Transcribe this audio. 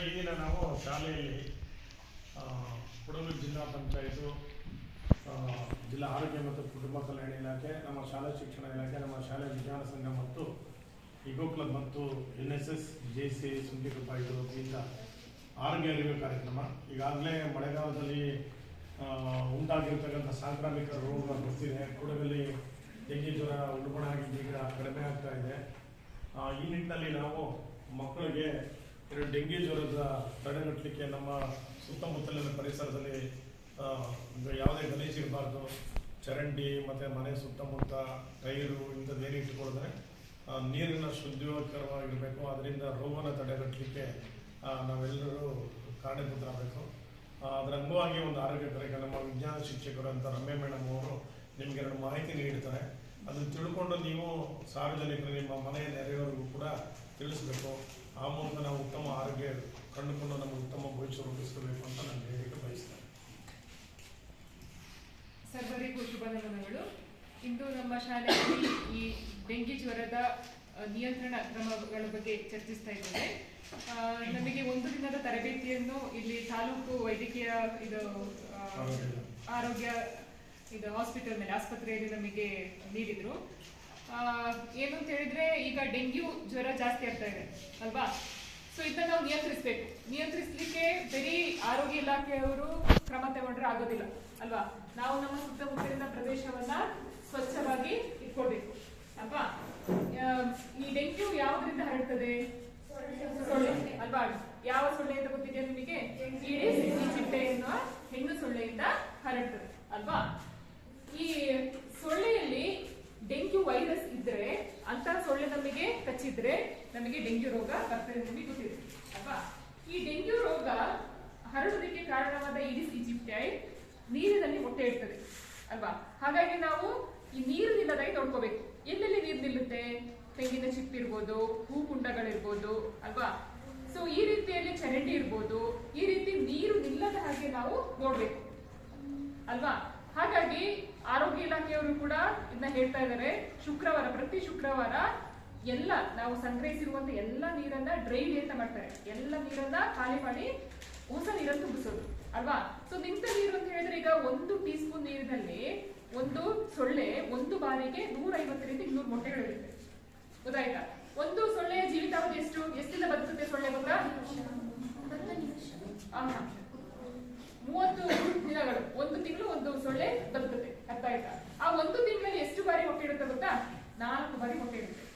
ಈ ದಿನ ನಾವು ಶಾಲೆಯಲ್ಲಿ ಕುಡಲೂರು ಜಿಲ್ಲಾ ಪಂಚಾಯತು, ಜಿಲ್ಲಾ ಆರೋಗ್ಯ ಮತ್ತು ಕುಟುಂಬ ಕಲ್ಯಾಣ ಇಲಾಖೆ, ನಮ್ಮ ಶಾಲಾ ಶಿಕ್ಷಣ ಇಲಾಖೆ, ನಮ್ಮ ಶಾಲೆ ವಿಜ್ಞಾನ ಸಂಘ ಮತ್ತು ಇಗೋ ಕ್ಲಬ್ ಮತ್ತು NSS JC ಸುಂಟಿಕೊಪ್ಪ ಇದು ವತಿಯಿಂದ ಆರೋಗ್ಯ ಅರಿವು ಕಾರ್ಯಕ್ರಮ. ಈಗಾಗಲೇ ಮಳೆಗಾಲದಲ್ಲಿ ಉಂಟಾಗಿರ್ತಕ್ಕಂಥ ಸಾಂಕ್ರಾಮಿಕ ರೋಗಗಳು ಬರ್ತಿದೆ. ಕೂಡಲೇ ಡೆಂಗಿ ಜ್ವರ ಉಲ್ಬಣ ಆಗಿದ್ದು ಈಗ ಕಡಿಮೆ ಆಗ್ತಾ ಇದೆ. ಈ ನಿಟ್ಟಿನಲ್ಲಿ ನಾವು ಮಕ್ಕಳಿಗೆ ಡೆಂಗಿ ಜ್ವರದ ತಡೆಗಟ್ಟಲಿಕ್ಕೆ ನಮ್ಮ ಸುತ್ತಮುತ್ತಲಿನ ಪರಿಸರದಲ್ಲಿ ಯಾವುದೇ ಗಲೀಜು ಇರಬಾರ್ದು. ಚರಂಡಿ ಮತ್ತು ಮನೆ ಸುತ್ತಮುತ್ತ ಟೈರು ಇಂಥದ್ದೇನು ಇಟ್ಟುಕೊಳ್ಳಿದ್ರೆ ನೀರಿನ ಶುದ್ಧೀಕರವಾಗಿರಬೇಕು. ಅದರಿಂದ ರೋಗವನ್ನು ತಡೆಗಟ್ಟಲಿಕ್ಕೆ ನಾವೆಲ್ಲರೂ ಕಾರಣೀಭೂತರಾಗಬೇಕು. ಅದರ ಅಂಗವಾಗಿ ಒಂದು ಆರೋಗ್ಯ ಕಾರ್ಯಕ್ರಮ ನಮ್ಮ ವಿಜ್ಞಾನ ಶಿಕ್ಷಕರು ಅಂತ ರಮ್ಯ ಮೇಡಮ್ ಅವರು ನಿಮಗೆ 2 ಮಾಹಿತಿ ನೀಡ್ತಾರೆ. ಅದನ್ನು ತಿಳ್ಕೊಂಡು ನೀವು ಸಾರ್ವಜನಿಕರು ನಿಮ್ಮ ಮನೆಯ ನೆರೆಯವರಿಗೂ ಕೂಡ ತಿಳಿಸಬೇಕು. ಆ ಮೂಲಕ ನಾವು ಉತ್ತಮ ಆರೋಗ್ಯ ಕಂಡುಕೊಂಡು ನಮಗೆ ಉತ್ತಮ ಭವಿಷ್ಯ ರೂಪಿಸಬೇಕು ಅಂತ ನಾನು ಹೇಳಿಕೆ ಬಯಸ್ತೇನೆ. ಸರ್ವರಿಗೂ ಶುಭನಮನಗಳು. ಇಂದು ನಮ್ಮ ಶಾಲೆಯಲ್ಲಿ ಈ ಡೆಂಗಿ ಜ್ವರದ ನಿಯಂತ್ರಣ ಕ್ರಮಗಳ ಬಗ್ಗೆ ಚರ್ಚಿಸ್ತಾ ಇದ್ದೇವೆ. ನಮಗೆ 1 ದಿನದ ತರಬೇತಿಯನ್ನು ಇಲ್ಲಿ ತಾಲೂಕು ವೈದ್ಯಕೀಯ ಆರೋಗ್ಯ ಹಾಸ್ಪಿಟಲ್ ಆಸ್ಪತ್ರೆಯಲ್ಲಿ ನಮಗೆ ನೀಡಿದ್ರು. ಏನು ಅಂತ ಹೇಳಿದ್ರೆ, ಈಗ ಡೆಂಗ್ಯೂ ಜ್ವರ ಜಾಸ್ತಿ ಆಗ್ತಾ ಇದೆ ಅಲ್ವಾ? ಸೊ ಇದನ್ನ ನಾವು ನಿಯಂತ್ರಿಸಲಿಕ್ಕೆ ಬರೀ ಆರೋಗ್ಯ ಇಲಾಖೆಯವರು ಕ್ರಮ ತಗೊಂಡ್ರೆ ಆಗೋದಿಲ್ಲ ಅಲ್ವಾ? ನಾವು ನಮ್ಮ ಸುತ್ತಮುತ್ತಲಿನ ಪ್ರದೇಶವನ್ನ ಸ್ವಚ್ಛವಾಗಿ ಇಟ್ಕೊಳ್ಬೇಕು ಅಲ್ವಾ? ಈ ಡೆಂಗ್ಯೂ ಯಾವುದರಿಂದ ಹರಡ್ತದೆ? ಸೊಳ್ಳೆ ಅಲ್ವಾ? ಯಾವ ಸೊಳ್ಳೆ ಅಂತ ಗೊತ್ತಿದೆಯಾ ನಿಮಗೆ? ಈಡಿಸ್ ಈಜಿಪ್ಟೆ ಎನ್ನುವ ಹೆಣ್ಣು ಸೊಳ್ಳೆಯಿಂದ ಹರಡ್ತದೆ ಅಲ್ವಾ? ಈ ಸೊಳ್ಳೆಯಲ್ಲಿ ಡೆಂಗ್ಯೂ ವೈರಸ್ ಇದ್ರೆ, ಅಂತ ಸೊಳ್ಳೆ ನಮಗೆ ಕಚ್ಚಿದ್ರೆ ನಮಗೆ ಡೆಂಗ್ಯೂ ರೋಗ ಬರ್ತದೆ ನಮಗೆ ಗೊತ್ತಿದೆ ಅಲ್ವಾ? ಈ ಡೆಂಗ್ಯೂ ರೋಗ ಹರಡುವುದಕ್ಕೆ ಕಾರಣವಾದ ಈಡಿಸ್ ಈಜಿಪ್ಟೆ ನೀರಿನಲ್ಲಿ ಮೊಟ್ಟೆ ಇಡ್ತದೆ ಅಲ್ವಾ? ಹಾಗಾಗಿ ನಾವು ಈ ನೀರು ನಿಲ್ಲದಾಗಿ ನೋಡ್ಕೋಬೇಕು. ಎಲ್ಲೆಲ್ಲಿ ನೀರು ನಿಲ್ಲುತ್ತೆ? ತೆಂಗಿನ ಚಿಪ್ಪಿರ್ಬೋದು, ಹೂಕುಂಡಗಳಿರ್ಬೋದು ಅಲ್ವಾ? ಸೊ ಈ ರೀತಿಯಲ್ಲಿ ಚರಂಡಿ ಇರ್ಬೋದು. ಈ ರೀತಿ ನೀರು ನಿಲ್ಲದ ಹಾಗೆ ನಾವು ನೋಡ್ಬೇಕು ಅಲ್ವಾ? ಹಾಗಾಗಿ ಆರೋಗ್ಯ ಇಲಾಖೆಯವರು ಕೂಡ ಇದನ್ನ ಹೇಳ್ತಾ ಇದ್ದಾರೆ. ಪ್ರತಿ ಶುಕ್ರವಾರ ಎಲ್ಲ ನಾವು ಸಂಗ್ರಹಿಸಿರುವಂತ ಎಲ್ಲ ನೀರನ್ನ ಡ್ರೈನ್ ಅಂತ ಮಾಡ್ತಾರೆ. ಎಲ್ಲ ನೀರನ್ನ ಖಾಲಿ ಮಾಡಿ ಹೊಸ ನೀರನ್ನು ತುಂಬಿಸೋದು ಅಲ್ವಾ? ಸೊ ನಿಂತ ನೀರು ಅಂತ ಹೇಳಿದ್ರೆ, ಈಗ 1 ಟೀ ಸ್ಪೂನ್ ನೀರಿನಲ್ಲಿ ಒಂದು ಸೊಳ್ಳೆ ಒಂದು ಬಾರಿಗೆ 150ರಿಂದ 200 ಮೊಟ್ಟೆಗಳಿರುತ್ತೆ. ಗೊತ್ತಾಯ್ತಾ? ಒಂದು ಸೊಳ್ಳೆಯ ಜೀವಿತಾವಧಿ ಎಷ್ಟಿಂದ ಬದುಕುತ್ತೆ ಸೊಳ್ಳೆ ಗೊತ್ತಾ? 30 ದಿನಗಳು. 1 ತಿಂಗಳು ಒಂದು ಸೊಳ್ಳೆ ಬದುಕುತ್ತೆ. ಅರ್ಥ ಆಯ್ತಾ? ಆ 1 ತಿಂಗಳಲ್ಲಿ ಎಷ್ಟು ಬಾರಿ ಮೊಟ್ಟೆ ಇಡುತ್ತೆ ಗೊತ್ತಾ? 4 ಬಾರಿ ಮೊಟ್ಟೆ